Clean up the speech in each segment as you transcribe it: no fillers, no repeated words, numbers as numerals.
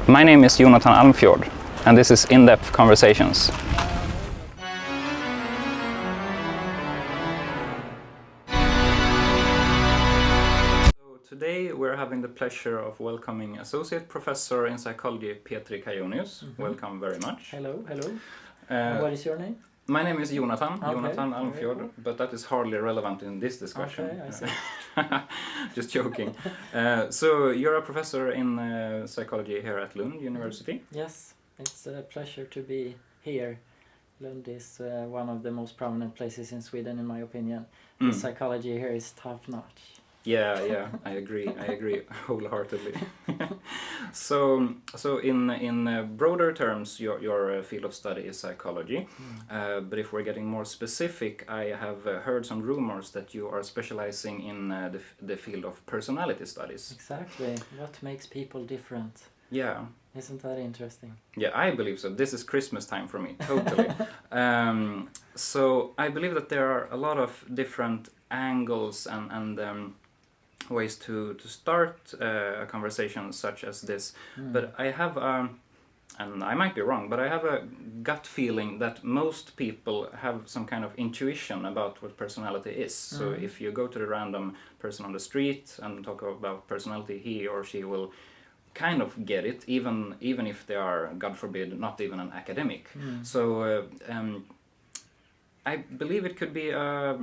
My name is Jonathan Almfjord, and this is In-Depth Conversations. So today we're having the pleasure of welcoming Associate Professor in Psychology Petri Kajonius. Welcome very much. Hello, hello. What is your name? My name is Jonathan, Okay. Jonathan Almfjord, Cool. but that is hardly relevant in this discussion. Okay, I see. Just joking. So you're a professor in psychology here at Lund University. Yes, it's a pleasure to be here. Lund is one of the most prominent places in Sweden, in my opinion. The psychology here is top notch. Yeah, I agree wholeheartedly. So in broader terms, your field of study is psychology. But if we're getting more specific, I have heard some rumors that you are specializing in the field of personality studies. Exactly. What makes people different? Yeah. Isn't that interesting? Yeah, I believe so. This is Christmas time for me, totally. So I believe that there are a lot of different angles and ways to start a conversation such as this. But I have, and I might be wrong, but I have a gut feeling that most people have some kind of intuition about what personality is. So if you go to the random person on the street and talk about personality, he or she will kind of get it, even if they are, God forbid, not even an academic. So I believe it could be a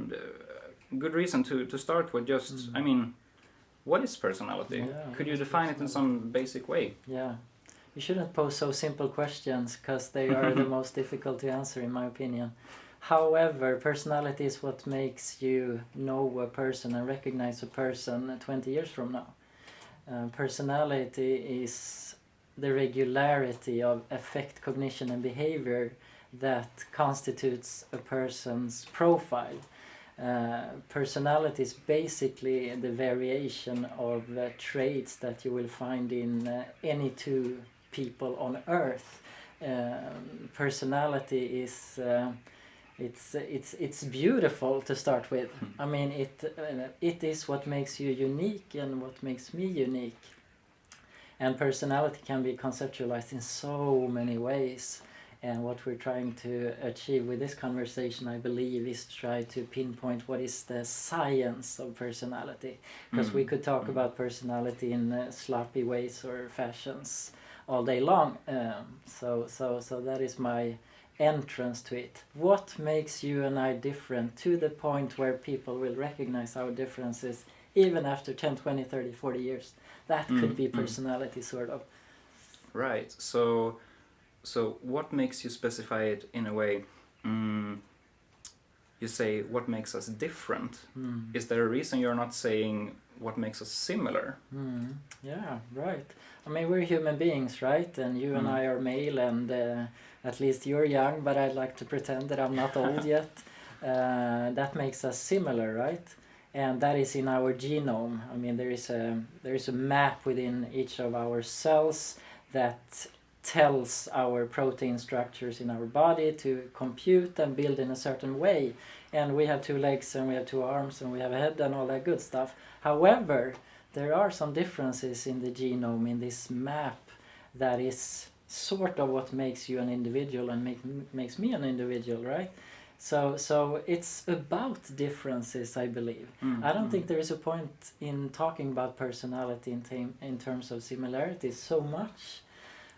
good reason to start with just, I mean, what is personality? Yeah, could you define it in some basic way? Yeah. You shouldn't pose so simple questions because they are the most difficult to answer, in my opinion. However, personality is what makes you know a person and recognize a person 20 years from now. Personality is the regularity of affect, cognition and behavior that constitutes a person's profile. Personality is basically the variation of traits that you will find in any two people on Earth. Personality is it's beautiful to start with. I mean, it is what makes you unique and what makes me unique. And personality can be conceptualized in so many ways. And what we're trying to achieve with this conversation, I believe, is to try to pinpoint what is the science of personality. Because we could talk about personality in sloppy ways or fashions all day long. So that is my entrance to it. What makes you and I different to the point where people will recognize our differences even after 10, 20, 30, 40 years? That could be personality, sort of. Right. So what makes you specify it in a way? You say what makes us different. Is there a reason you're not saying what makes us similar? Yeah, right. I mean, we're human beings, right? And you and I are male, and at least you're young, but I'd like to pretend that I'm not old yet. That makes us similar, right? And that is in our genome. I mean, there is a map within each of our cells that tells our protein structures in our body to compute and build in a certain way. And we have 2 legs and we have 2 arms and we have a head and all that good stuff. However, there are some differences in the genome, in this map, that is sort of what makes you an individual and makes me an individual, right? So it's about differences, I believe. I don't think there is a point in talking about personality in terms of similarities so much.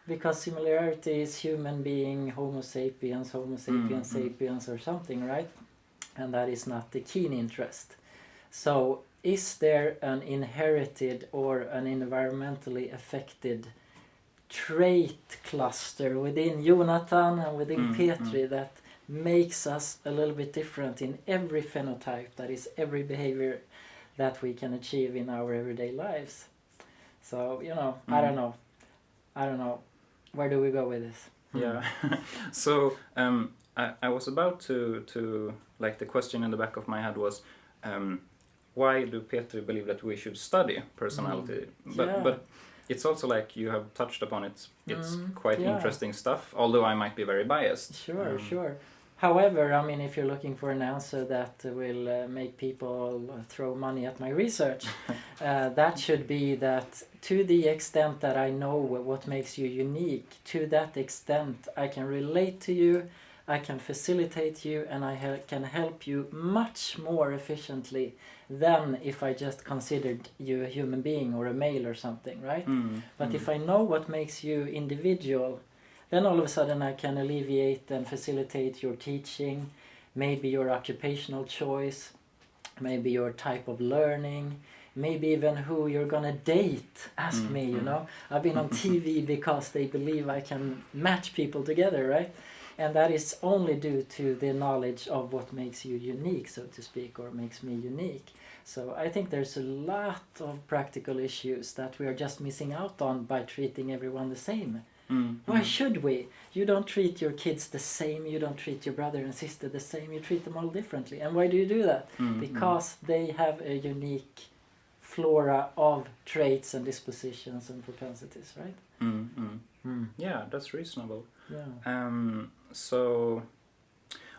Because similarity is human being, Homo sapiens, sapiens or something, right? And that is not the keen interest. So is there an inherited or an environmentally affected trait cluster within Jonathan and within Petri that makes us a little bit different in every phenotype, that is every behavior that we can achieve in our everyday lives? So, I don't know. Where do we go with this? Yeah. So I was about to like, the question in the back of my head was, why do Petri believe that we should study personality? But it's also like you have touched upon it. It's quite interesting stuff, although I might be very biased. Sure. However, I mean, if you're looking for an answer that will make people throw money at my research, that should be that to the extent that I know what makes you unique, to that extent I can relate to you, I can facilitate you, and I can help you much more efficiently than if I just considered you a human being or a male or something, right? But if I know what makes you individual, then all of a sudden I can alleviate and facilitate your teaching, maybe your occupational choice, maybe your type of learning, maybe even who you're gonna date. Ask me, you know. I've been on TV because they believe I can match people together, right? And that is only due to the knowledge of what makes you unique, so to speak, or makes me unique. So I think there's a lot of practical issues that we are just missing out on by treating everyone the same. Why should we? You don't treat your kids the same, you don't treat your brother and sister the same, you treat them all differently. And why do you do that? Because they have a unique flora of traits and dispositions and propensities, right? Yeah, that's reasonable. Yeah. So,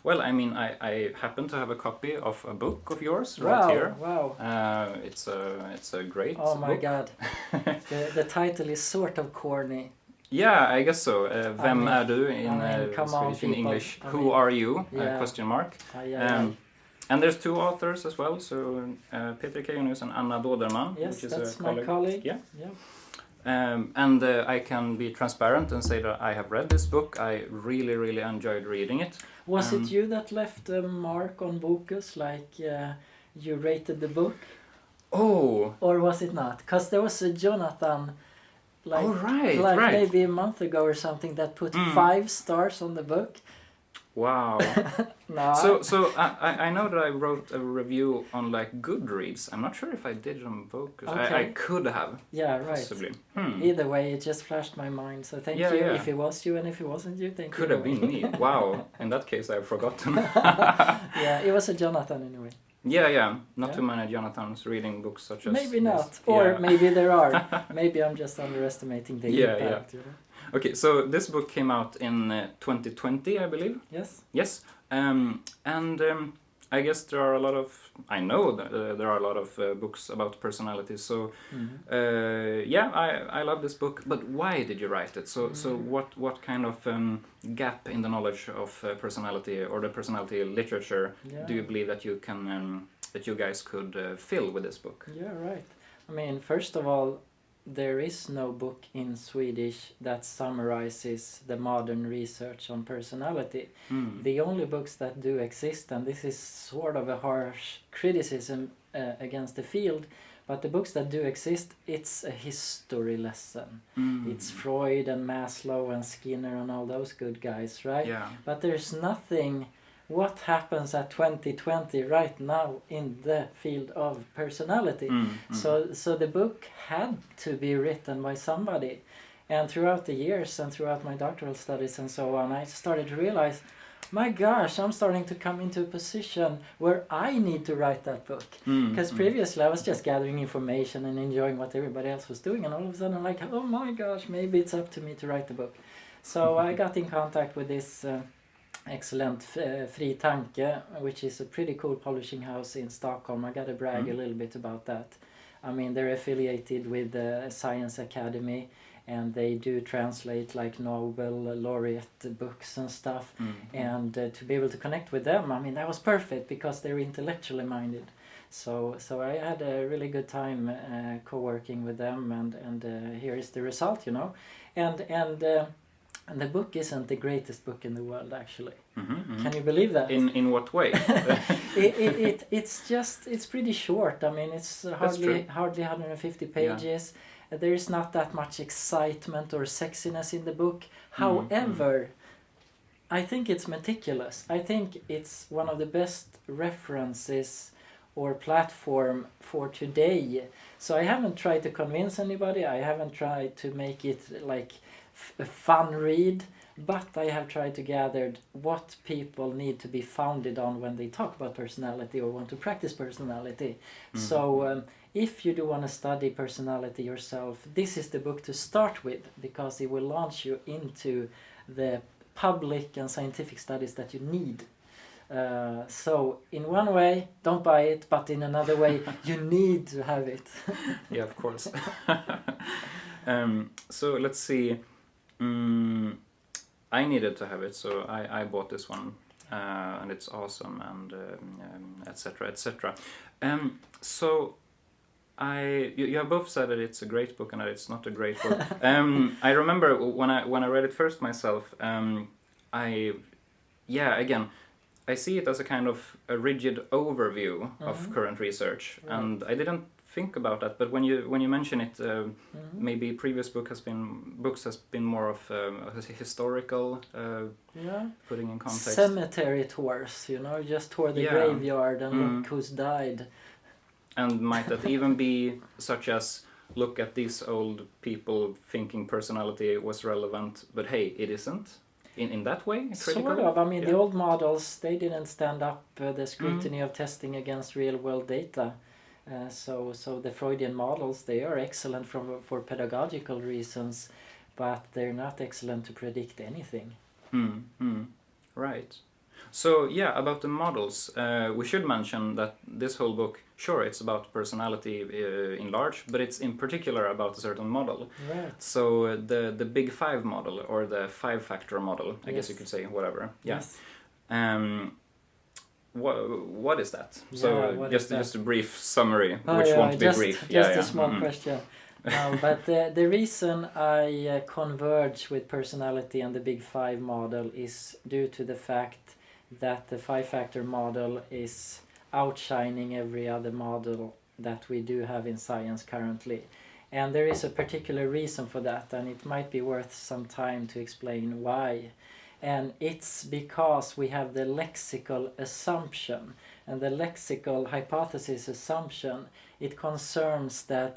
well, I mean, I happen to have a copy of a book of yours right here. Wow. It's a great Oh my book. God. The title is sort of corny. Yeah, I guess so. Vem är du in Swedish, in people. English. Who are you? Yeah. Question mark. Yeah. And there's two authors as well, so Petri Kajonius and Anna Dådermans, Yes, which is that's a my colleague. Yeah. Yeah. And I can be transparent and say that I have read this book. I really, really enjoyed reading it. Was it you that left a mark on Bokus, like you rated the book? Oh! Or was it not? Because there was a Jonathan, like, right. maybe a month ago or something, that put 5 stars on the book. Wow. No. So I know that I wrote a review on like Goodreads. I'm not sure if I did it on Bokus. Okay. I could have. Yeah, right. Possibly. Either way, it just flashed my mind. So thank you. Yeah. If it was you and if it wasn't you, thank Could you. have been me. Wow. In that case, I've forgotten. Yeah, it was a Jonathan anyway. Yeah. Not too many Jonathans reading books such as Maybe this. not. Or Yeah. maybe there are. Maybe I'm just underestimating the impact. You know? Okay, so this book came out in 2020, I believe. Yes. I guess there are a lot of... I know that there are a lot of books about personality. So, I love this book. But why did you write it? So what kind of gap in the knowledge of personality or the personality literature do you believe that you can that you guys could fill with this book? Yeah, right. I mean, first of all, there is no book in Swedish that summarizes the modern research on personality. The only books that do exist, and this is sort of a harsh criticism against the field, but the books that do exist, it's a history lesson. It's Freud and Maslow and Skinner and all those good guys, right? Yeah. But there's nothing... What happens at 2020 right now in the field of personality? So the book had to be written by somebody. And throughout the years and throughout my doctoral studies and so on, I started to realize, my gosh, I'm starting to come into a position where I need to write that book. Because previously I was just gathering information and enjoying what everybody else was doing. And all of a sudden I'm like, oh my gosh, maybe it's up to me to write the book. So I got in contact with this... excellent Fri Tanke, which is a pretty cool publishing house in Stockholm. I gotta brag a little bit about that. I mean, they're affiliated with the Science Academy, and they do translate like Nobel laureate books and stuff. And to be able to connect with them, I mean, that was perfect because they're intellectually minded. So I had a really good time co-working with them, and here is the result, you know. And the book isn't the greatest book in the world, actually. Can you believe that? In what way? It's pretty short. I mean, it's hardly 150 pages. Yeah. There is not that much excitement or sexiness in the book. However, I think it's meticulous. I think it's one of the best references or platform for today. So I haven't tried to convince anybody. I haven't tried to make it like a fun read, but I have tried to gather what people need to be founded on when they talk about personality or want to practice personality. So if you do want to study personality yourself, this is the book to start with, because it will launch you into the public and scientific studies that you need So in one way, don't buy it, but in another way, you need to have it. Yeah, of course. So let's see. I needed to have it, so I bought this one, and it's awesome, and etc. etc. So you have both said that it's a great book and that it's not a great book. I remember when I read it first myself. Again, I see it as a kind of a rigid overview of current research, Right. and I didn't think about that. But when you mention it, maybe previous books has been more of a historical, putting in context. Cemetery tours, just tour the graveyard and look who's died. And might that even be such as, look at these old people thinking personality was relevant, but hey, it isn't? In that way? Critical? Sort of. I mean, the old models, they didn't stand up the scrutiny of testing against real-world data. So the Freudian models, they are excellent for pedagogical reasons, but they're not excellent to predict anything. Right. So about the models, we should mention that this whole book, sure, it's about personality in large, but it's in particular about a certain model. Right. So the Big Five model, or the five-factor model, I guess you could say, whatever. Yeah. Yes. What is that? Yeah, So just a brief summary, Oh, which yeah, won't be brief. Just a small question. But the reason I converge with personality and the Big Five model is due to the fact that the five-factor model is outshining every other model that we do have in science currently. And there is a particular reason for that, and it might be worth some time to explain why. And it's because we have the lexical assumption. And the lexical hypothesis assumption, it concerns that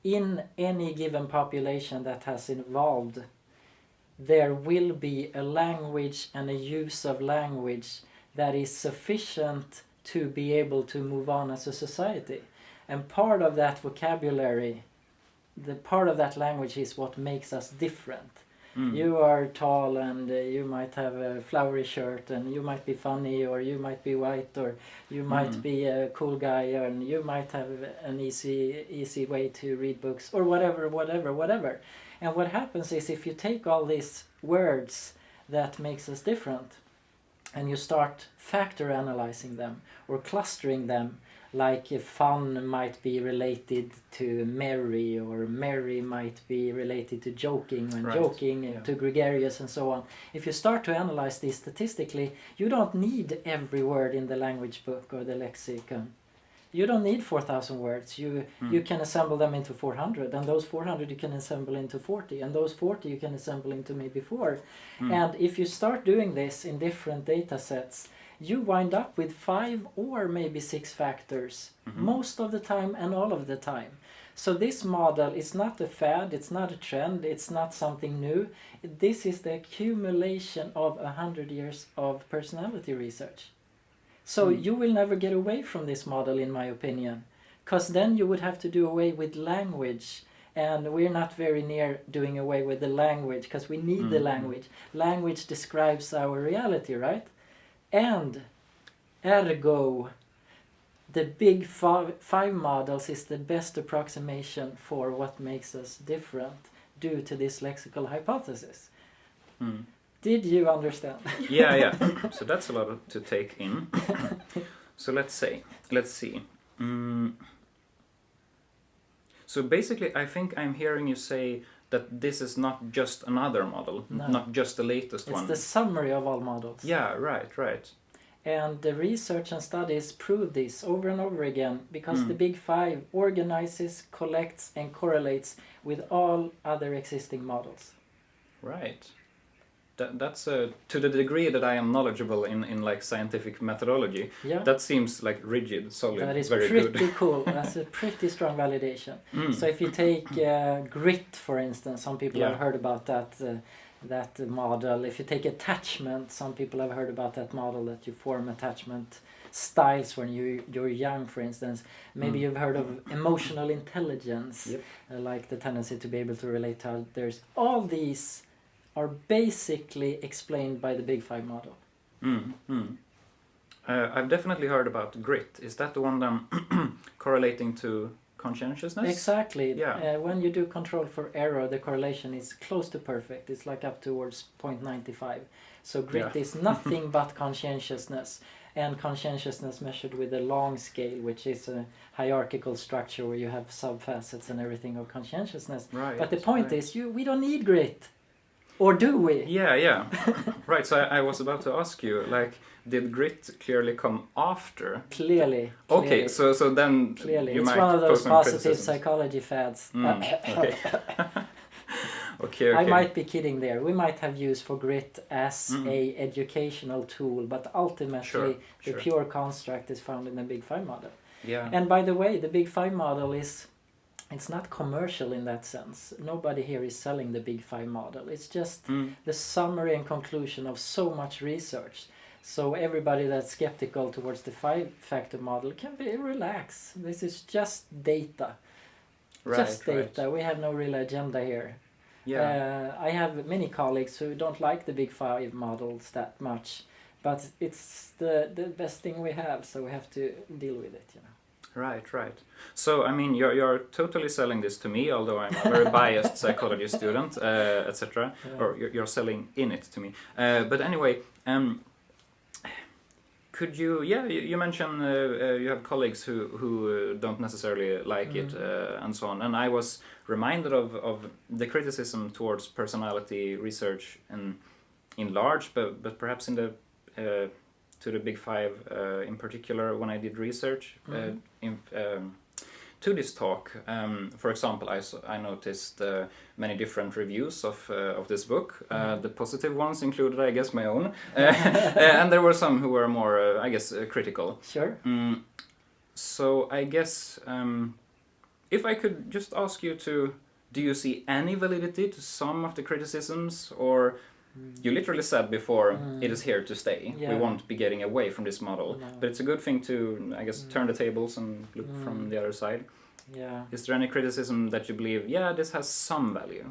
in any given population that has evolved, there will be a language and a use of language that is sufficient to be able to move on as a society. And part of that vocabulary, the part of that language is what makes us different. You are tall and you might have a flowery shirt, and you might be funny, or you might be white, or you might be a cool guy, and you might have an easy way to read books, or whatever. And what happens is, if you take all these words that makes us different and you start factor analyzing them or clustering them, like if fun might be related to merry, or merry might be related to joking, and joking to gregarious, and so on. If you start to analyze these statistically, you don't need every word in the language book or the lexicon. You don't need 4,000 words. You can assemble them into 400, and those 400 you can assemble into 40, and those 40 you can assemble into maybe 4. And if you start doing this in different data sets, you wind up with 5 or maybe 6 factors most of the time and all of the time. So this model is not a fad, it's not a trend, it's not something new. This is the accumulation of 100 years of personality research. So you will never get away from this model, in my opinion, because then you would have to do away with language, and we're not very near doing away with the language, because we need the language. Language describes our reality, right? And ergo, the Big Five models is the best approximation for what makes us different due to this lexical hypothesis. Did you understand? Yeah. So that's a lot to take in. So let's see. So basically, I think I'm hearing you say that this is not just another model, not just the latest one. It's the summary of all models. Yeah, right. And the research and studies prove this over and over again, because the Big Five organizes, collects, and correlates with all other existing models. Right. That's to the degree that I am knowledgeable in like scientific methodology. Yeah. That seems like rigid, solid, that is very pretty good. cool. That's a pretty strong validation. So if you take grit, for instance, some people have heard about that model. If you take attachment, some people have heard about that model, that you form attachment styles when you're young, for instance. Maybe you've heard of emotional intelligence, like the tendency to be able to relate to others. All these are basically explained by the Big Five model. I've definitely heard about grit. Is that the one then correlating to conscientiousness? Exactly. Yeah. When you do control for error, the correlation is close to perfect. It's like up towards 0.95. So grit is nothing but conscientiousness. And conscientiousness measured with a long scale, which is a hierarchical structure where you have subfacets and everything of conscientiousness. Right. But the point is, we don't need grit. Or do we? Yeah. Right, so I was about to ask you, like, did grit clearly come after? Clearly. Okay, so then clearly. you It's might one of those pose some positive criticisms. psychology fads. Okay. Okay. I might be kidding there. We might have use for grit as a educational tool, but ultimately the pure construct is found in the Big Five model. Yeah. And by the way, the Big Five model it's not commercial in that sense. Nobody here is selling the Big Five model. It's just the summary and conclusion of so much research. So everybody that's skeptical towards the 5-factor model can be relaxed. This is just data. Just data. Right. We have no real agenda here. Yeah. I have many colleagues who don't like the Big Five models that much, but it's the best thing we have, so we have to deal with it, you know. Right. So, I mean, you're totally selling this to me, although I'm a very biased psychology student, etc. Yeah. Or you're selling in it to me. But anyway, could you? Yeah, you mentioned you have colleagues who don't necessarily like it and so on. And I was reminded of the criticism towards personality research in large, but perhaps in the to the Big Five in particular when I did research to this talk. For example, I noticed many different reviews of this book. The positive ones included, I guess, my own, and there were some who were more, I guess, critical. Sure. So I guess if I could just ask you do you see any validity to some of the criticisms, or you literally said before it is here to stay. Yeah. We won't be getting away from this model, No. but it's a good thing to, I guess, turn the tables and look from the other side. Yeah. Is there any criticism that you believe, this has some value?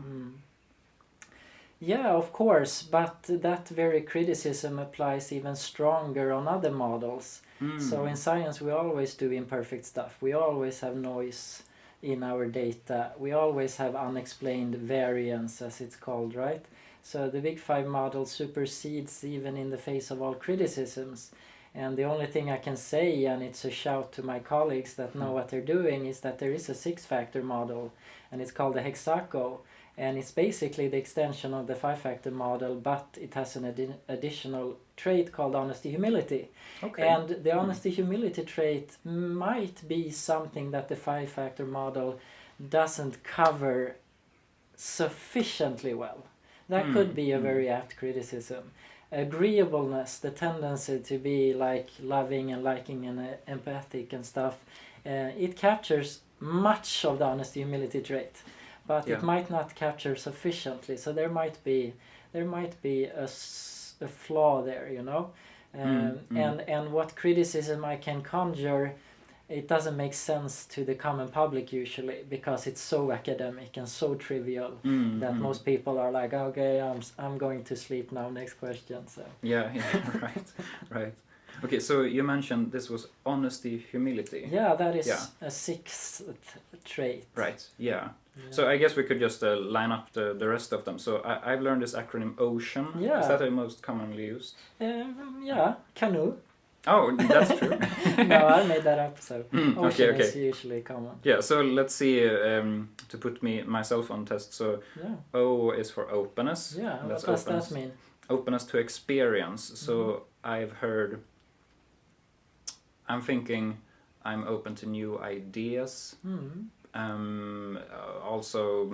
Yeah, of course, but that very criticism applies even stronger on other models. So in science we always do imperfect stuff. We always have noise in our data. We always have unexplained variance, as it's called, right? So the Big Five model supersedes even in the face of all criticisms. And the only thing I can say, and it's a shout to my colleagues that know what they're doing, is that there is a 6-factor model, and it's called the Hexaco. And it's basically the extension of the 5-factor model, but it has an additional trait called honesty-humility. Okay. And the honesty-humility trait might be something that the 5-factor model doesn't cover sufficiently well. That could be a very apt criticism. Agreeableness, the tendency to be like loving and liking and empathic and stuff, it captures much of the honesty-humility trait, but it might not capture sufficiently. So there might be a flaw there, you know. And what criticism I can conjure, it doesn't make sense to the common public usually, because it's so academic and so trivial that most people are like, okay, I'm going to sleep now, next question. So Yeah, right. Okay, so you mentioned this was honesty, humility. yeah, that is a 6th trait. Right, yeah. So I guess we could just line up the rest of them. So I've learned this acronym OCEAN. Yeah. Is that the most commonly used? Yeah, canoe. Oh, that's true. No, I made that up, so ocean okay. is usually common. Yeah, so let's see, to put myself on test. So O is for openness. Yeah, and what does that mean? Openness to experience. So I've heard, I'm thinking I'm open to new ideas. Also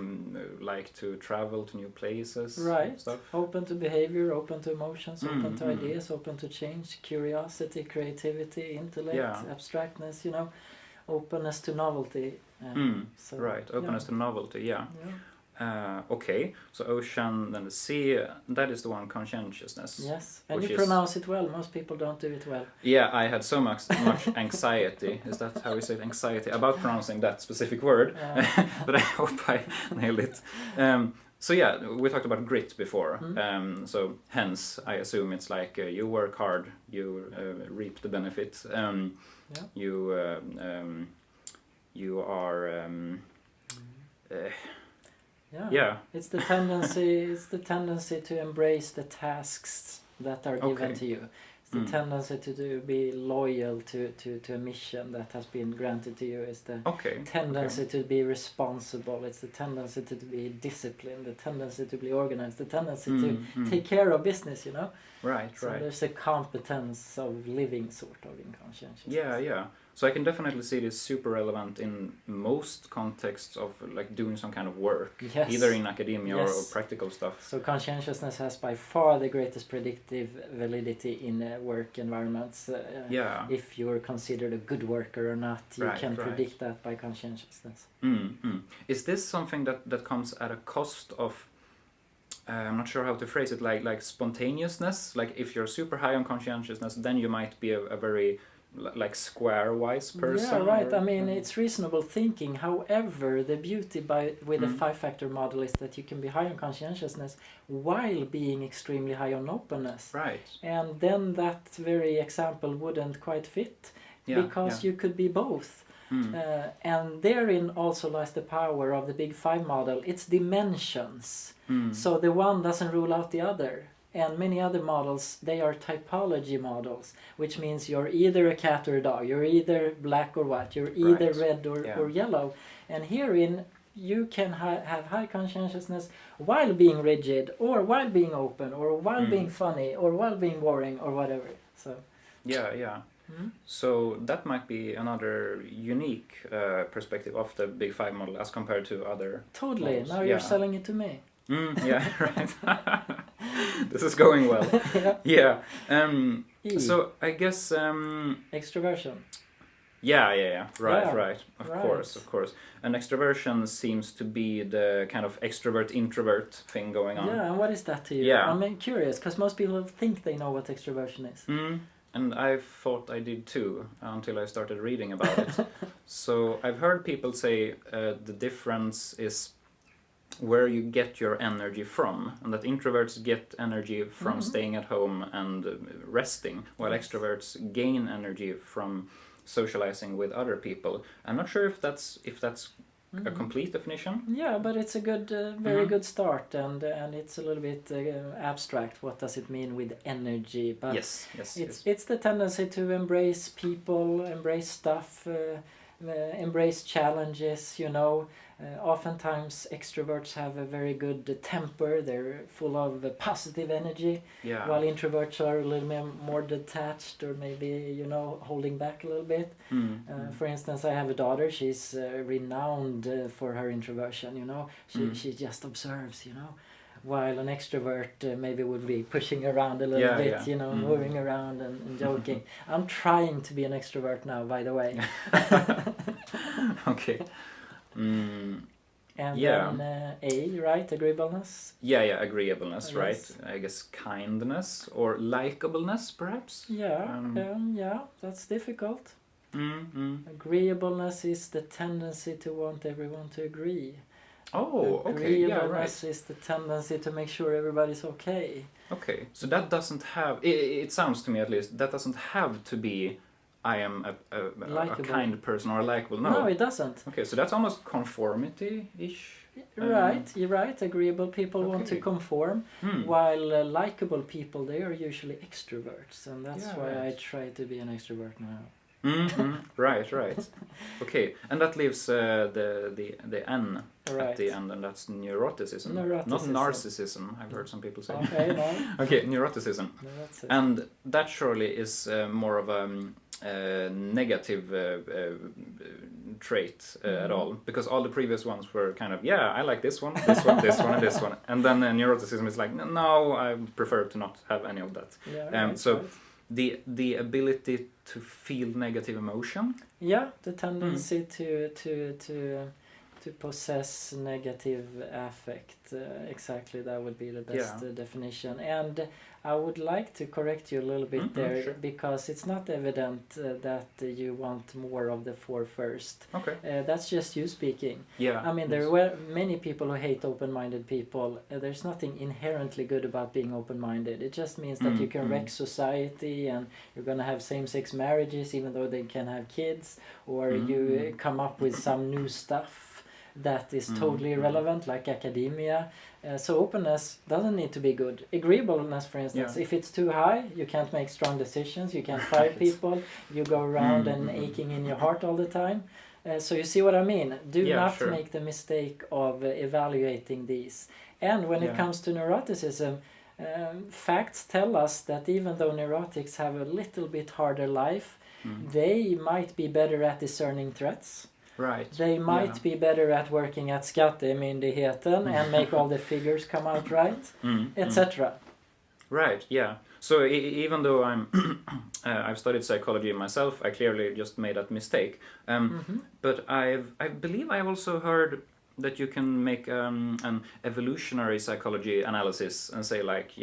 like to travel to new places. Right. And stuff. Open to behavior, open to emotions, open to ideas, open to change, curiosity, creativity, intellect, abstractness, you know, openness to novelty. So, right, openness to novelty, yeah. Okay, so ocean, then the sea, that is the one, conscientiousness. Yes, and you pronounce it well. Most people don't do it well. Yeah, I had so much anxiety, is that how we say it, anxiety, about pronouncing that specific word, but I hope I nailed it. So yeah, we talked about grit before. So hence, I assume it's like you work hard, you reap the benefit. You are. Yeah. It's the tendency. It's the tendency to embrace the tasks that are given to you. The tendency to be loyal to a mission that has been granted to you. Is the tendency to be responsible. It's the tendency to be disciplined. The tendency to be organized. The tendency to take care of business. You know. Right. So there's a competence of living, sort of, in conscientiousness. Yeah. So I can definitely see this super relevant in most contexts of like doing some kind of work, either in academia or practical stuff. So conscientiousness has by far the greatest predictive validity in work environments. If you're considered a good worker or not, you can predict that by conscientiousness. Is this something that comes at a cost of? I'm not sure how to phrase it. Like spontaneousness. Like if you're super high on conscientiousness, then you might be a very like square-wise person. Yeah, right. I mean, it's reasonable thinking. However, the beauty with a 5-factor model is that you can be high on conscientiousness while being extremely high on openness. Right. And then that very example wouldn't quite fit because you could be both. And therein also lies the power of the Big 5 model. It's dimensions. So the one doesn't rule out the other. And many other models, they are typology models, which means you're either a cat or a dog, you're either black or white, you're either red or yellow. And herein, you can have high conscientiousness while being rigid, or while being open, or while being funny, or while being boring, or whatever. So. Yeah. So that might be another unique perspective of the Big 5 model as compared to other Totally. models. Now you're selling it to me. Right. This is going well. So I guess extraversion. Right. Of course. And extraversion seems to be the kind of extrovert-introvert thing going on. Yeah, and what is that to you? I'm curious, because most people think they know what extraversion is. And I thought I did too, until I started reading about it. So I've heard people say the difference is where you get your energy from, and that introverts get energy from staying at home and resting, while extroverts gain energy from socializing with other people. I'm not sure if that's a complete definition. Yeah, but it's a good, very good start, and it's a little bit abstract. What does it mean with energy? But it's the tendency to embrace people, embrace stuff, embrace challenges. You know, oftentimes extroverts have a very good temper. They're full of positive energy, while introverts are a little bit more detached, or maybe holding back a little bit. For instance, I have a daughter. She's renowned for her introversion. She just observes. While an extrovert maybe would be pushing around a little bit, moving around and joking. I'm trying to be an extrovert now, by the way. Okay. And then A, right? Agreeableness? Yeah, agreeableness, right? I guess kindness or likableness, perhaps? Yeah, that's difficult. Agreeableness is the tendency to want everyone to agree. Oh, okay, Agreeableness is the tendency to make sure everybody's okay. Okay, so that doesn't have, it sounds to me at least, that doesn't have to be I am a kind person or likable. No, it doesn't. Okay, so that's almost conformity-ish. Right, you're right. Agreeable people want to conform, while likable people, they are usually extroverts, and that's why I try to be an extrovert now. Right. Okay, and that leaves the N at the end, and that's neuroticism. Not narcissism, I've heard some people say. Okay, no. Okay, neuroticism. And that surely is more of a negative trait at all, because all the previous ones were kind of, I like this one, and this one. And then neuroticism is like, no, I prefer to not have any of that. So the ability to feel negative emotion. Yeah, the tendency To possess negative affect, exactly, that would be the best definition. And I would like to correct you a little bit there, sure. because it's not evident that you want more of the 4 first. Okay. That's just you speaking. Yeah. I mean, there were many people who hate open-minded people. There's nothing inherently good about being open-minded. It just means that you can wreck society, and you're going to have same-sex marriages even though they can have kids, or you come up with some new stuff that is totally irrelevant, like academia. So openness doesn't need to be good. Agreeableness, for instance, if it's too high, you can't make strong decisions, you can't fire people, you go around and aching in your heart all the time. So you see what I mean? Do not make the mistake of evaluating these. And when it comes to neuroticism, facts tell us that even though neurotics have a little bit harder life, they might be better at discerning threats. Right. They might be better at working at skattemyndigheten and make all the figures come out right, etc. Right, yeah. So even though I've studied psychology myself, I clearly just made that mistake. But I believe I've also heard that you can make an evolutionary psychology analysis and say like,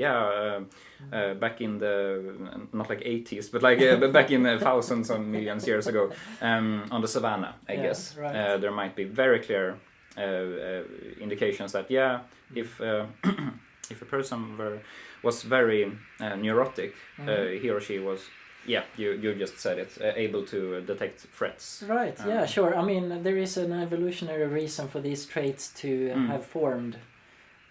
back in the, not like 80s, but like back in thousands and millions years ago, on the savannah, I guess, there might be very clear indications that, if a person was very neurotic, he or she was, you just said it, able to detect threats. Right, sure. I mean, there is an evolutionary reason for these traits to have formed.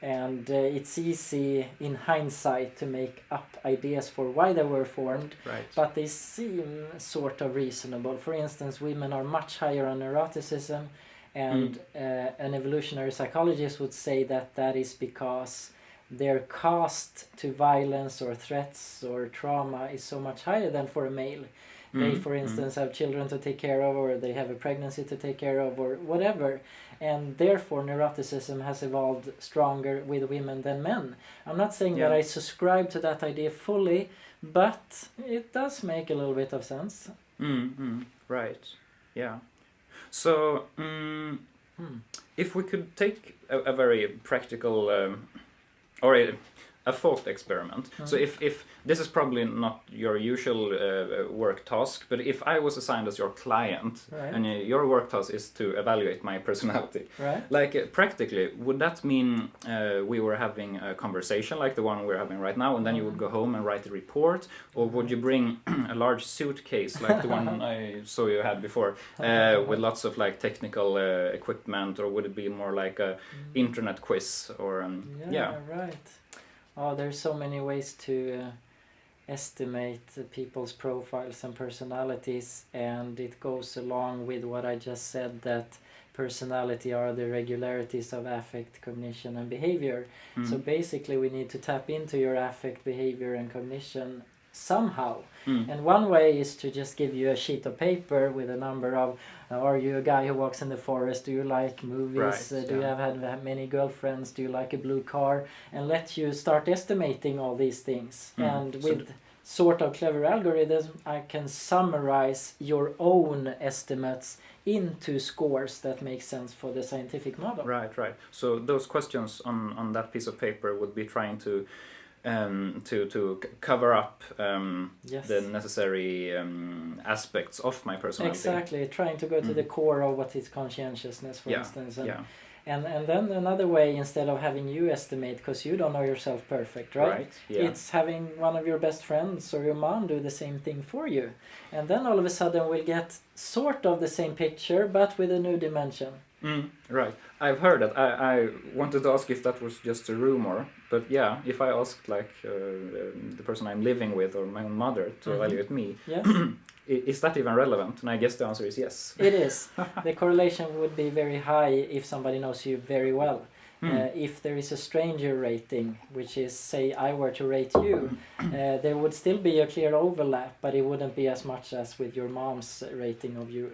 And it's easy in hindsight to make up ideas for why they were formed, but they seem sort of reasonable. For instance, women are much higher on neuroticism, and an evolutionary psychologist would say that that is because their cost to violence or threats or trauma is so much higher than for a male. They, for instance, have children to take care of, or they have a pregnancy to take care of, or whatever. And therefore, neuroticism has evolved stronger with women than men. I'm not saying that I subscribe to that idea fully, but it does make a little bit of sense. Right, yeah. So, if we could take a very practical, or a thought experiment. So if this is probably not your usual work task, but if I was assigned as your client, and your work task is to evaluate my personality, like practically, would that mean we were having a conversation like the one we're having right now, and then you would go home and write a report, or would you bring a large suitcase like the one I saw you had before, with lots of like technical equipment, or would it be more like a internet quiz, or right. Oh, there's so many ways to estimate people's profiles and personalities, and it goes along with what I just said, that personality are the regularities of affect, cognition, and behavior. So basically we need to tap into your affect, behavior, and cognition somehow. And one way is to just give you a sheet of paper with a number of, are you a guy who walks in the forest, do you like movies, do you have had many girlfriends, do you like a blue car, and let you start estimating all these things. And with sort of clever algorithm, I can summarize your own estimates into scores that make sense for the scientific model. Right. So those questions on that piece of paper would be trying to cover up the necessary aspects of my personality. Exactly, trying to go to the core of what is conscientiousness, for instance. And then another way, instead of having you estimate, because you don't know yourself perfect, right? It's having one of your best friends or your mom do the same thing for you. And then all of a sudden we'll get sort of the same picture, but with a new dimension. Right. I've heard that. I wanted to ask if that was just a rumor, but if I asked like the person I'm living with or my own mother to evaluate me, is that even relevant? And I guess the answer is yes. It is. The correlation would be very high if somebody knows you very well. If there is a stranger rating, which is, say, I were to rate you, there would still be a clear overlap, but it wouldn't be as much as with your mom's rating of you.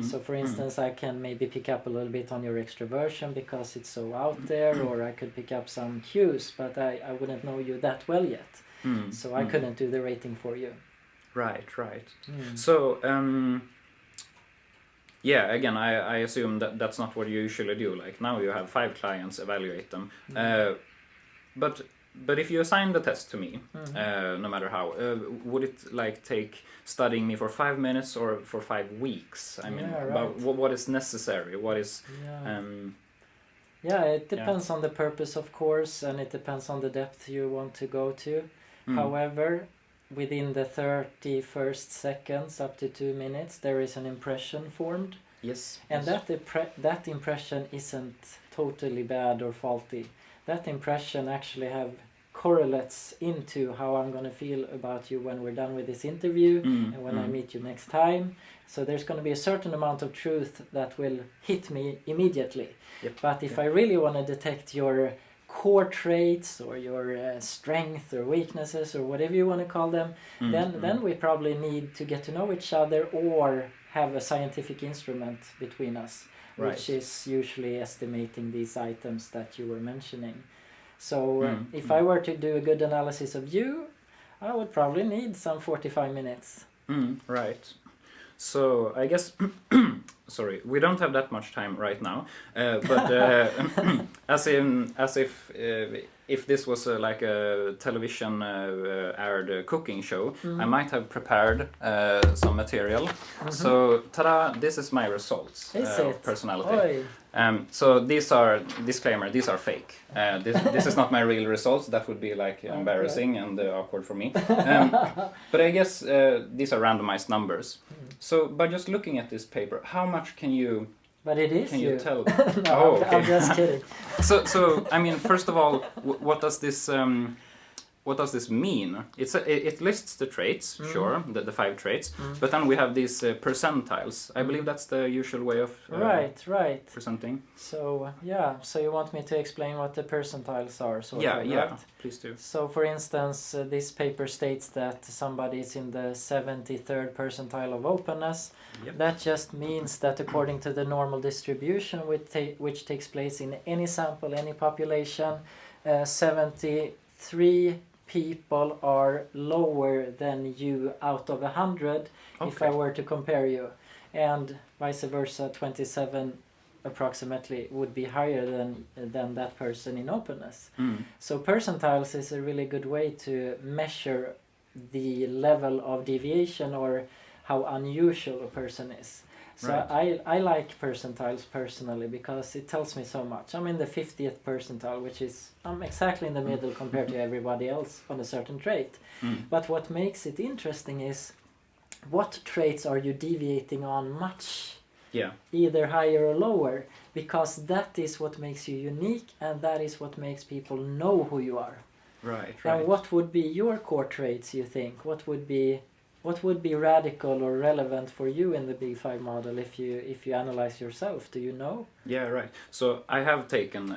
So for instance, I can maybe pick up a little bit on your extraversion because it's so out there, or I could pick up some cues, but I wouldn't know you that well yet. So I couldn't do the rating for you. Right. So, yeah, again, I assume that that's not what you usually do. Like now you have 5 clients, evaluate them. But if you assign the test to me, no matter how, would it like take studying me for 5 minutes or for 5 weeks? I mean, about what is necessary? What is... it depends on the purpose, of course, and it depends on the depth you want to go to. However, within the 31st seconds up to 2 minutes, there is an impression formed. Yes. And that impression isn't totally bad or faulty. That impression actually correlates into how I'm going to feel about you when we're done with this interview and when I meet you next time. So there's going to be a certain amount of truth that will hit me immediately. Yep. But if I really want to detect your core traits or your strength or weaknesses or whatever you want to call them, then we probably need to get to know each other or have a scientific instrument between us, which is usually estimating these items that you were mentioning. So if I were to do a good analysis of you, I would probably need some 45 minutes. Right. So I guess, sorry, we don't have that much time right now, but as if this was like a television aired cooking show, I might have prepared some material. So ta-da, this is my results of personality. So these are, disclaimer, these are fake. This is not my real results. That would be like embarrassing and awkward for me. But I guess these are randomized numbers. So by just looking at this paper, how much can you... But it is you tell? No, I'm just kidding. So I mean, first of all, what does this mean? It lists the traits, sure, the 5 traits, but then we have these percentiles. I believe that's the usual way of presenting. So so you want me to explain what the percentiles are? Yeah, please do. So for instance, this paper states that somebody is in the 73rd percentile of openness. Yep. That just means that according to the normal distribution, which takes place in any sample, any population, 73 people are lower than you out of 100 if I were to compare you, and vice versa, 27 approximately would be higher than that person in openness. So percentiles is a really good way to measure the level of deviation or how unusual a person is. So I like percentiles personally because it tells me so much. I'm in the 50th percentile, which is I'm exactly in the middle compared to everybody else on a certain trait. But what makes it interesting is what traits are you deviating on much? Either higher or lower, because that is what makes you unique and that is what makes people know who you are. And what would be your core traits, you think? What would be radical or relevant for you in the Big Five model if you analyze yourself? Do you know? Yeah, right. So I have taken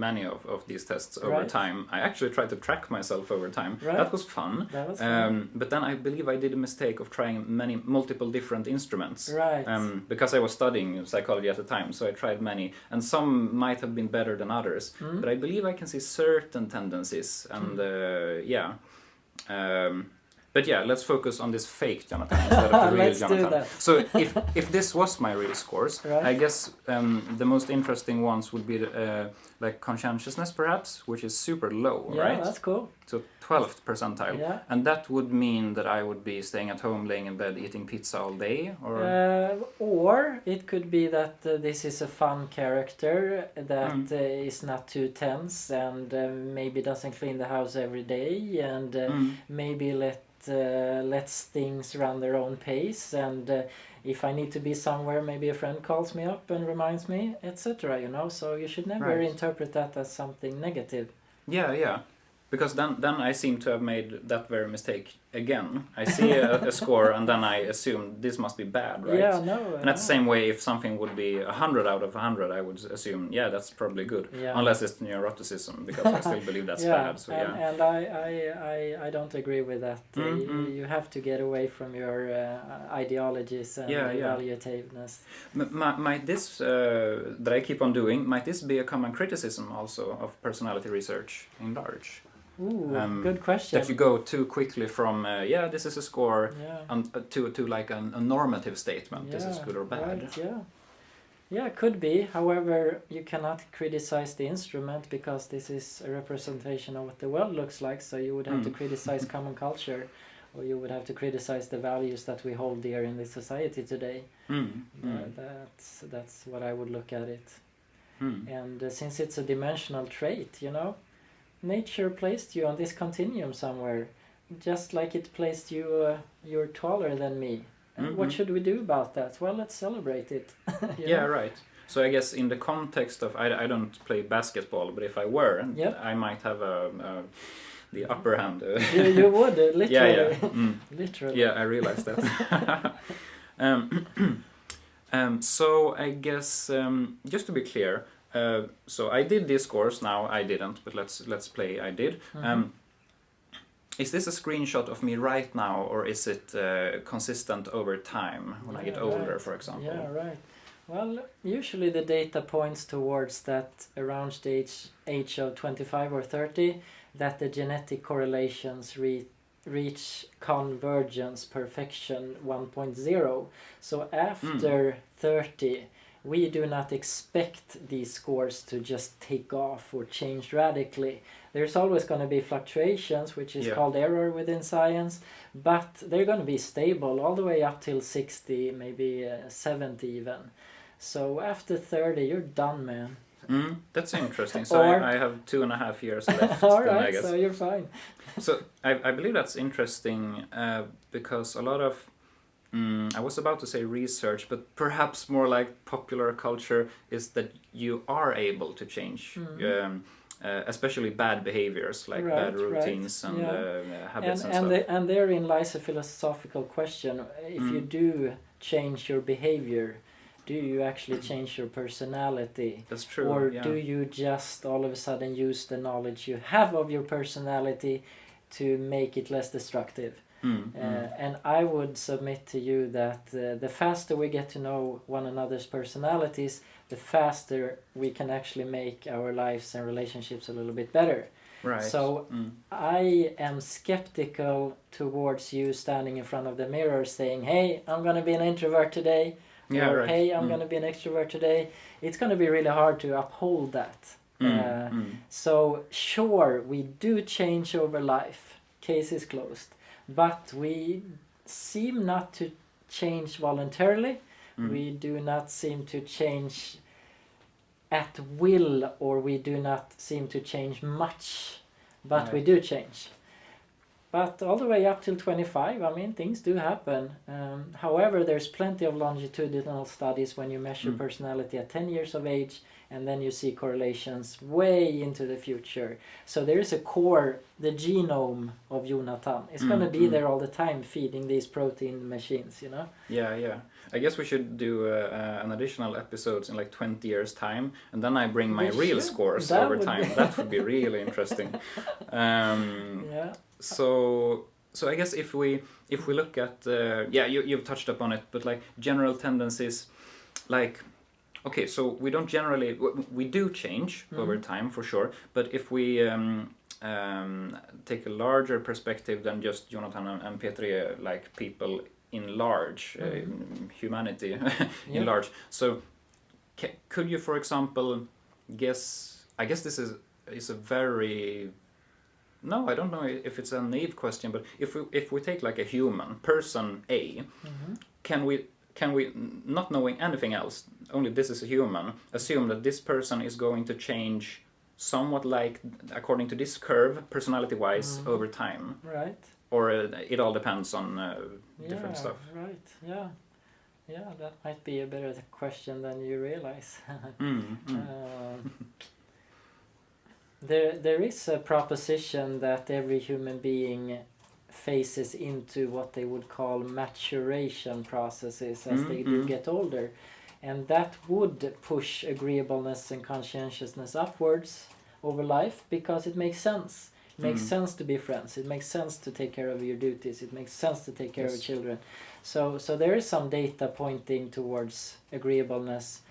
many of these tests over time. I actually tried to track myself over time. That was fun. But then I believe I did a mistake of trying multiple different instruments. Because I was studying psychology at the time, so I tried many, and some might have been better than others. But I believe I can see certain tendencies, and but yeah, let's focus on this fake Jonathan instead of the real Jonathan. Do that. So if this was my real scores, I guess the most interesting ones would be like conscientiousness perhaps, which is super low, right? Yeah, that's cool. So 12th percentile, and that would mean that I would be staying at home, laying in bed, eating pizza all day, or it could be that this is a fun character that is not too tense and maybe doesn't clean the house every day and maybe lets things run their own pace, and if I need to be somewhere, maybe a friend calls me up and reminds me, etc. So you should never interpret that as something negative. Yeah. Because then I seem to have made that very mistake again. I see a score and then I assume this must be bad, right? Yeah, no. And that's the same way if something would be 100 out of 100, I would assume, that's probably good. Unless it's neuroticism, because I still believe that's bad. So and I don't agree with that. You have to get away from your ideologies and evaluativeness. Might this, that I keep on doing, might this be a common criticism also of personality research in large? Ooh, good question. That you go too quickly from this is a score to like a normative statement. This is good or bad. Right, yeah, could be. However, you cannot criticize the instrument because this is a representation of what the world looks like. So you would have to criticize common culture, or you would have to criticize the values that we hold dear in this society today. That's what I would look at it. And since it's a dimensional trait, nature placed you on this continuum somewhere, just like it placed you. You're taller than me. And what should we do about that? Well, let's celebrate it. Yeah, right. So I guess in the context of I don't play basketball, but if I were, I might have the upper hand. You would literally. Yeah. Literally. Yeah, I realized that. So I guess just to be clear, so I did this course. Now I didn't, but let's play. I did. Is this a screenshot of me right now, or is it consistent over time when I get older, for example? Yeah, right. Well, usually the data points towards that around the age of 25 or 30, that the genetic correlations reach convergence perfection 1.0. So after 30, we do not expect these scores to just take off or change radically. There's always going to be fluctuations, which is called error within science, but they're going to be stable all the way up till 60, maybe 70 even. So after 30, you're done, man. That's interesting. So I have 2.5 years left. All then, right, I guess. so you're fine. So I believe that's interesting because a lot of I was about to say research, but perhaps more like popular culture is that you are able to change, especially bad behaviors like bad routines and habits and stuff. And therein lies a philosophical question. If you do change your behavior, do you actually change your personality? That's true. Or do you just all of a sudden use the knowledge you have of your personality to make it less destructive? And I would submit to you that the faster we get to know one another's personalities, the faster we can actually make our lives and relationships a little bit better. Right. So I am skeptical towards you standing in front of the mirror saying, hey, I'm going to be an introvert today. Or, hey, I'm going to be an extrovert today. It's going to be really hard to uphold that. So sure, we do change over life. Case is closed. But we seem not to change voluntarily. We do not seem to change at will, or we do not seem to change much. But we do change. But all the way up till 25, I mean, things do happen. However, there's plenty of longitudinal studies when you measure personality at 10 years of age, and then you see correlations way into the future. So there is a core, the genome of Jonathan. It's going to be there all the time, feeding these protein machines, Yeah. I guess we should do an additional episodes in like 20 years' time, and then I bring my real scores over time. That would be really interesting. So I guess if we look at you've touched upon it, but like general tendencies, like okay, so we don't generally we do change over time for sure, but if we take a larger perspective than just Jonathan and Petri, like people in large, humanity in large. So could you, for example, guess? I guess this is a very no, I don't know if it's a naive question, but if we take like a human person A, can we not knowing anything else, only this is a human, assume that this person is going to change somewhat like according to this curve, personality-wise, over time? Right. Or it all depends on different stuff. Right. Yeah, that might be a better question than you realize. There is a proposition that every human being faces into what they would call maturation processes as they do get older, and that would push agreeableness and conscientiousness upwards over life because it makes sense. It makes sense to be friends. It makes sense to take care of your duties. It makes sense to take care of children. So there is some data pointing towards agreeableness,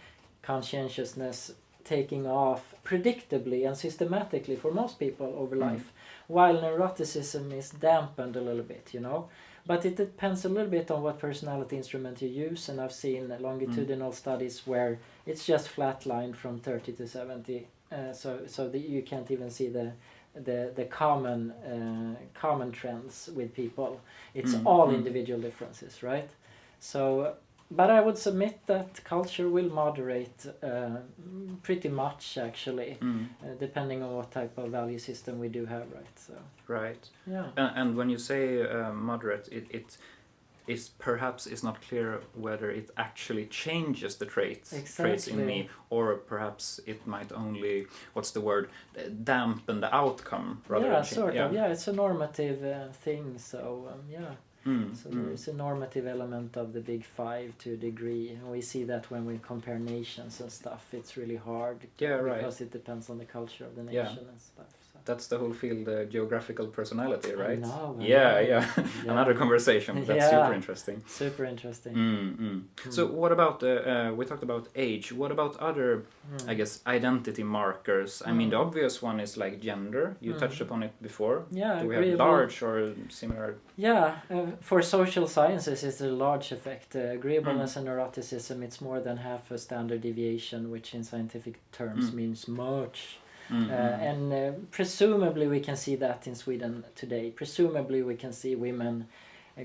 conscientiousness, taking off predictably and systematically for most people over life, while neuroticism is dampened a little bit, you know. But it depends a little bit on what personality instrument you use, and I've seen longitudinal studies where it's just flatlined from 30 to 70, so that you can't even see the common trends with people. It's all individual differences, right? So, but I would submit that culture will moderate pretty much, actually, depending on what type of value system we do have, right? So. Right. Yeah. And when you say moderate, it is perhaps is not clear whether it actually changes the traits in me, or perhaps it might only, what's the word, dampen the outcome rather than sort of. Yeah, it's a normative thing. So yeah. So there is a normative element of the big five to a degree, and we see that when we compare nations and stuff. It's really hard because it depends on the culture of the nation and stuff. So. That's the whole field, geographical personality, right? I know. Yeah. Another conversation. But that's super interesting. Super interesting. So what about we talked about age. What about other, I guess, identity markers? I mean, the obvious one is like gender. You touched upon it before. Yeah. Do we have large or similar? Yeah. For social sciences, it's a large effect. Agreeableness and neuroticism. It's more than half a standard deviation, which in scientific terms means much. And presumably we can see that in Sweden today. Presumably we can see women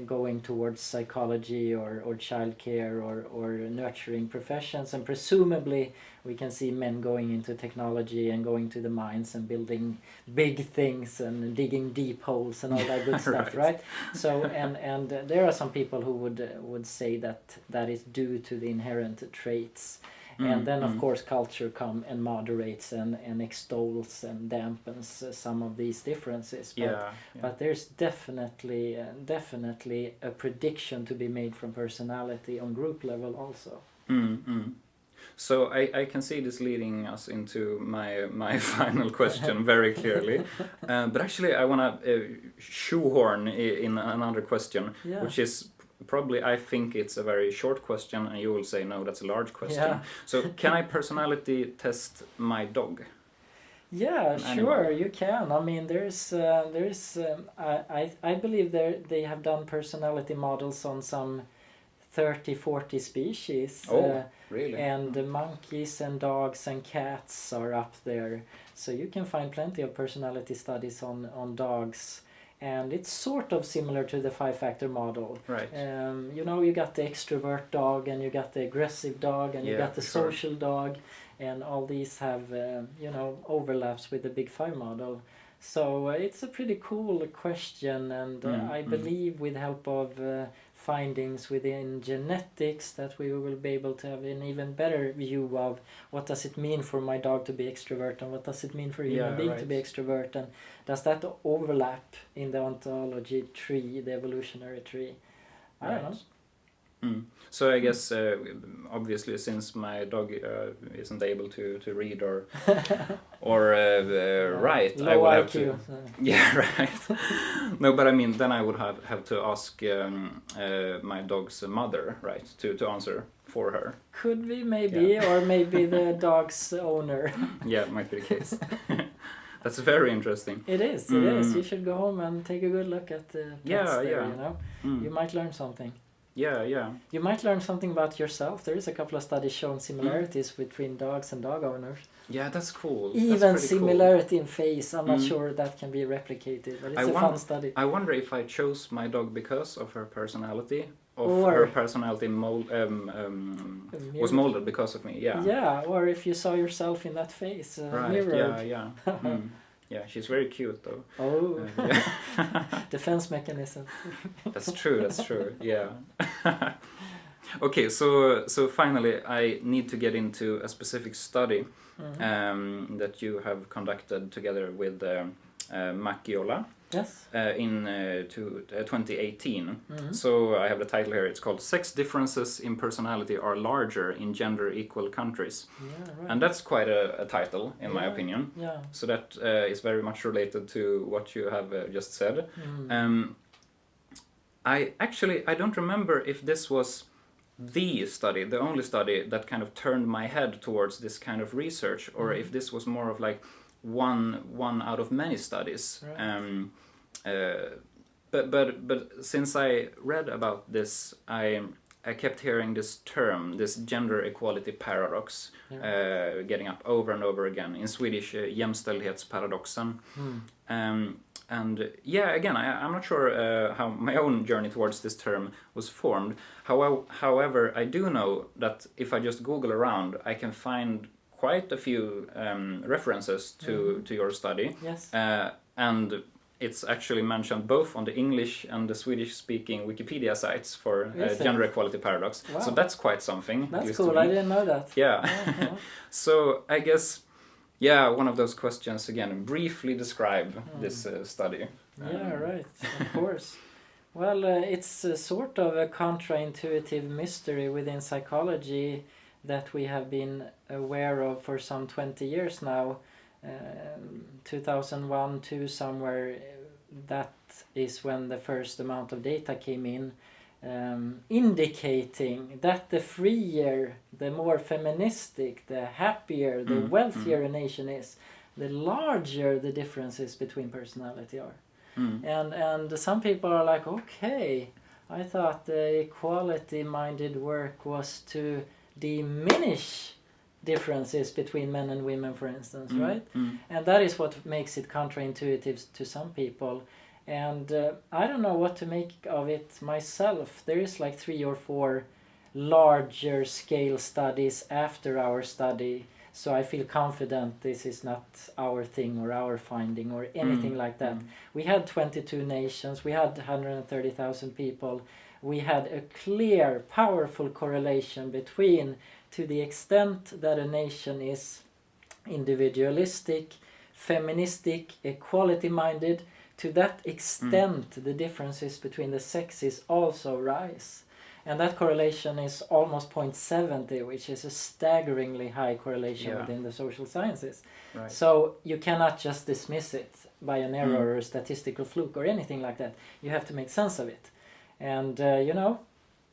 going towards psychology or childcare or nurturing professions, and presumably we can see men going into technology and going to the mines and building big things and digging deep holes and all that good stuff, right? So and there are some people who would say that is due to the inherent traits. And then, of course, culture come and moderates and extols and dampens some of these differences. But there's definitely a prediction to be made from personality on group level also. So I can see this leading us into my final question very clearly. But actually, I want to shoehorn in another question, which is... Probably, I think it's a very short question, and you will say, no, that's a large question. Yeah. So, can I personality test my dog? Yeah, sure, you can. I mean, I believe they have done personality models on some 30, 40 species. Really? And monkeys and dogs and cats are up there. So you can find plenty of personality studies on dogs. And it's sort of similar to the 5-factor model. Right. You know, you got the extrovert dog, and you got the aggressive dog, and you got the social dog, and all these have, overlaps with the Big 5 model. So it's a pretty cool question, and I believe with help of findings within genetics that we will be able to have an even better view of what does it mean for my dog to be extrovert, and what does it mean for a human being to be extrovert, and does that overlap in the ontology tree, the evolutionary tree? I don't know. So I guess obviously, since my dog isn't able to read or write, I would have to. Yeah, right. No, but I mean, then I would have to ask my dog's mother, right, to answer for her. Could be, maybe, or maybe the dog's owner. Yeah, it might be the case. That's very interesting. It is. It is. You should go home and take a good look at the pets there. You know, you might learn something. Yeah. You might learn something about yourself. There is a couple of studies showing similarities between dogs and dog owners. Yeah, that's cool. Even similarity in face. I'm not sure that can be replicated, but it's a fun study. I wonder if I chose my dog because of her personality, or her personality was molded because of me. Yeah. Yeah, or if you saw yourself in that face, mirrored. Yeah. Yeah, she's very cute though. Oh, defense mechanism. That's true. Yeah. Okay, so finally, I need to get into a specific study that you have conducted together with Giolla. Yes. In 2018. So I have the title here. It's called "Sex Differences in Personality Are Larger in Gender Equal Countries." Yeah, right. And that's quite a title, in my opinion. Yeah. So that is very much related to what you have just said. I don't remember if this was the study, the only study that kind of turned my head towards this kind of research, or if this was more of like one out of many studies. Right. But since I read about this, I kept hearing this term, this gender equality paradox, getting up over and over again. In Swedish, jämställdhetsparadoxen. And yeah, again, I'm not sure how my own journey towards this term was formed. However, I do know that if I just Google around, I can find quite a few references to your study. Yes. And it's actually mentioned both on the English and the Swedish-speaking Wikipedia sites for gender equality paradox. Wow. So that's quite something. That's cool. I didn't know that. Yeah. So I guess, one of those questions again. Briefly describe this study. Yeah, right. Of course. Well, it's sort of a counterintuitive mystery within psychology that we have been aware of for some 20 years now. 2001, 2002, somewhere, that is when the first amount of data came in, indicating that the freer, the more feministic, the happier, the wealthier a nation is, the larger the differences between personality are. And some people are like, okay, I thought the equality-minded work was to diminish differences between men and women, for instance, right? And that is what makes it counterintuitive to some people. And I don't know what to make of it myself. There is like 3 or 4 larger scale studies after our study, so I feel confident this is not our thing or our finding or anything like that. We had 22 nations, we had 130,000 people, we had a clear, powerful correlation between, to the extent that a nation is individualistic, feministic, equality-minded, to that extent the differences between the sexes also rise. And that correlation is almost 0.70, which is a staggeringly high correlation within the social sciences. Right. So you cannot just dismiss it by an error or statistical fluke or anything like that. You have to make sense of it. And,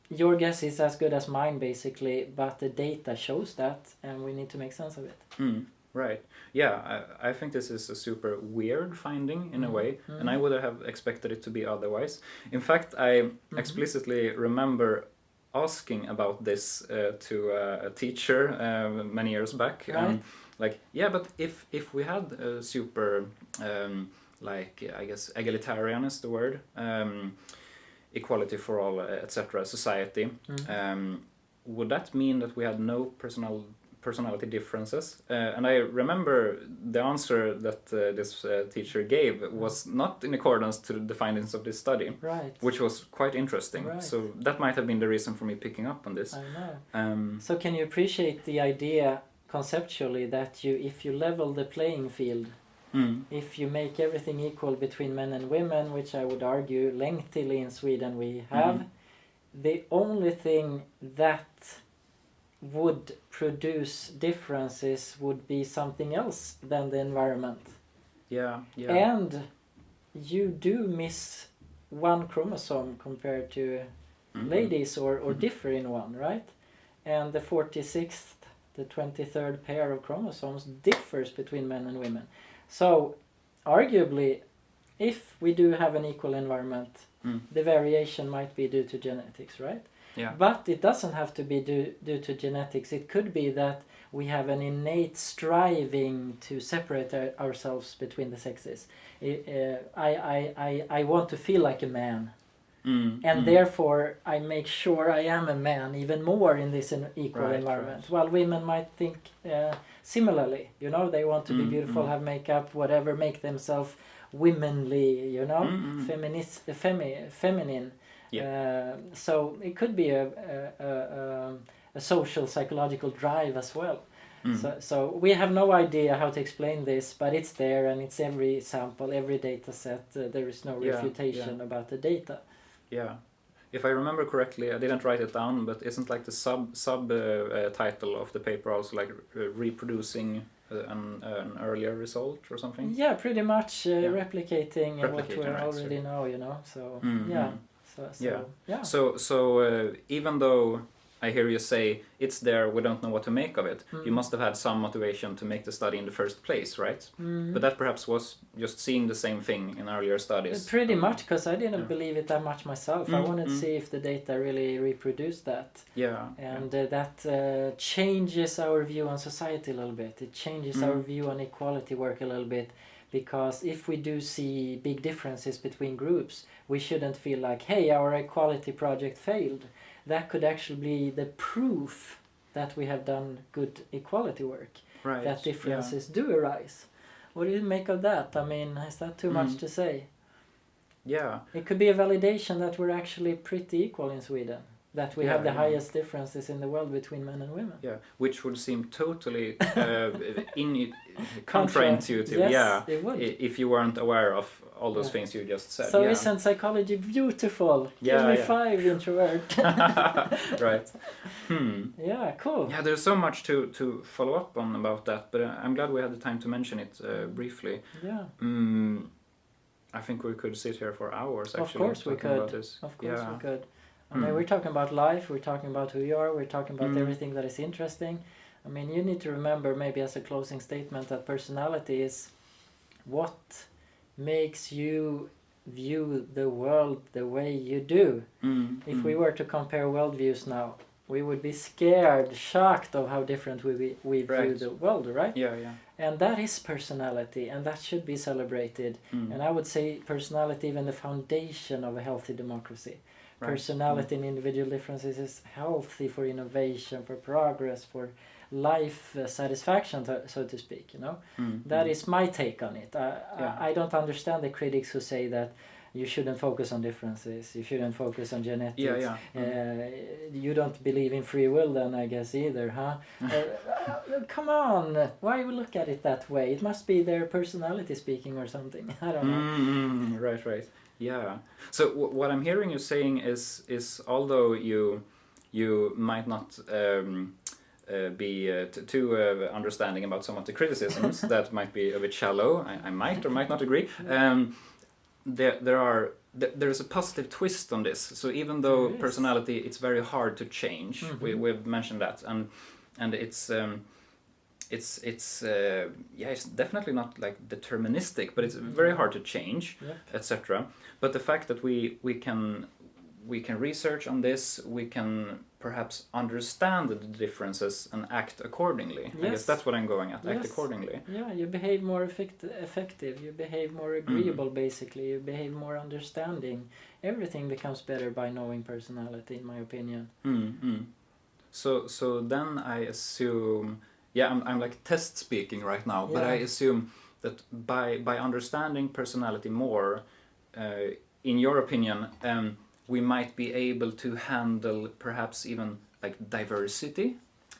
your guess is as good as mine, basically, but the data shows that, and we need to make sense of it. Right. Yeah, I think this is a super weird finding in a way, and I would have expected it to be otherwise. In fact, I explicitly remember asking about this to a teacher many years back. Right. But if we had a super, I guess egalitarian is the word, equality for all, etc. society, would that mean that we had no personality differences? And I remember the answer that this teacher gave was not in accordance to the findings of this study, which was quite interesting. Right. So that might have been the reason for me picking up on this. I know. So can you appreciate the idea conceptually that if you level the playing field, if you make everything equal between men and women, which I would argue lengthily in Sweden we have, the only thing that would produce differences would be something else than the environment. Yeah. And you do miss one chromosome compared to ladies or differ in one, right? And the 46th, the 23rd pair of chromosomes differs between men and women. So, arguably, if we do have an equal environment, the variation might be due to genetics, right? Yeah. But it doesn't have to be due to genetics. It could be that we have an innate striving to separate ourselves between the sexes. I want to feel like a man. Therefore I make sure I am a man even more in this equal environment. Right. While women might think similarly, they want to be beautiful, have makeup, whatever, make themselves womanly, feminine. Yeah. So it could be a social psychological drive as well. So we have no idea how to explain this, but it's there, and it's every sample, every data set. There is no refutation about the data. Yeah, if I remember correctly, I didn't write it down, but isn't like the sub title of the paper also like reproducing an earlier result or something? Yeah, pretty much replicating what we already know, So So even though I hear you say, it's there, we don't know what to make of it. You must have had some motivation to make the study in the first place, right? But that perhaps was just seeing the same thing in earlier studies. Pretty much, because I didn't believe it that much myself. I wanted to see if the data really reproduced that. Yeah. And that changes our view on society a little bit. It changes our view on equality work a little bit. Because if we do see big differences between groups, we shouldn't feel like, hey, our equality project failed. That could actually be the proof that we have done good equality work. Right. That differences do arise. What do you make of that? I mean, is that too much to say? Yeah. It could be a validation that we're actually pretty equal in Sweden. That we have the highest differences in the world between men and women. Yeah, which would seem totally counterintuitive. Yes, it would. If you weren't aware of all those things you just said. So isn't psychology beautiful? Give me 5, introvert. Right. Yeah, cool. Yeah, there's so much to follow up on about that, but I'm glad we had the time to mention it briefly. Yeah. I think we could sit here for hours actually. Of course we could. About this. Of course we could. I mean, we're talking about life, we're talking about who you are, we're talking about everything that is interesting. I mean, you need to remember, maybe as a closing statement, that personality is what makes you view the world the way you do. If we were to compare worldviews now, we would be scared, shocked of how different we view the world, right? Yeah. And that is personality, and that should be celebrated. And I would say personality, even the foundation of a healthy democracy. Right. Personality and individual differences is healthy for innovation, for progress, for life satisfaction, so to speak. You know, that is my take on it. I don't understand the critics who say that you shouldn't focus on differences, you shouldn't focus on genetics. You don't believe in free will, then I guess either, huh? Come on, why we look at it that way? It must be their personality speaking or something. I don't know. Right. Yeah. So what I'm hearing you saying is although you might not be too understanding about some of the criticisms that might be a bit shallow, I might or might not agree. There's a positive twist on this. So even though personality, it's very hard to change. We've mentioned that, and it's definitely not like deterministic, but it's very hard to change, etc. But the fact that we can research on this, we can perhaps understand the differences and act accordingly. I guess that's what I'm going at. Act accordingly. Yeah, you behave more effective. You behave more agreeable. Basically, you behave more understanding. Everything becomes better by knowing personality, in my opinion. So then I assume. Yeah, I'm like test speaking right now, but I assume that by understanding personality more, in your opinion, we might be able to handle perhaps even like diversity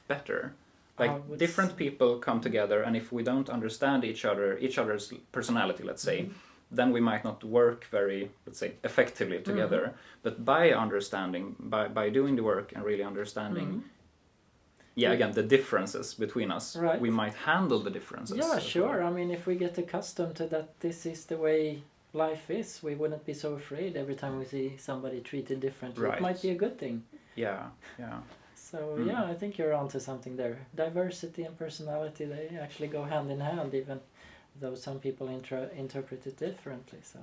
better. Like different people come together, and if we don't understand each other's personality, let's say, then we might not work very, let's say, effectively together. But by understanding, by doing the work and really understanding. Again, the differences between us, we might handle the differences. Yeah, sure. I mean, if we get accustomed to that this is the way life is, we wouldn't be so afraid every time we see somebody treated differently. It might be a good thing. Yeah. So, I think you're onto something there. Diversity and personality, they actually go hand in hand, even though some people interpret it differently. So.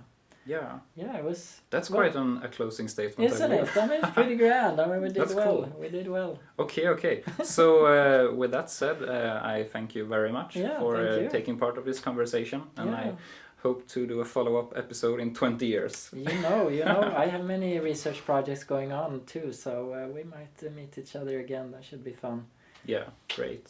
Yeah, it was. That's quite a closing statement. Isn't it? I mean, it's pretty grand. I mean, we did well. Cool. We did well. Okay. So, with that said, I thank you very much for taking part of this conversation, and I hope to do a follow-up episode in 20 years. You know, I have many research projects going on too, so we might meet each other again. That should be fun. Yeah, great.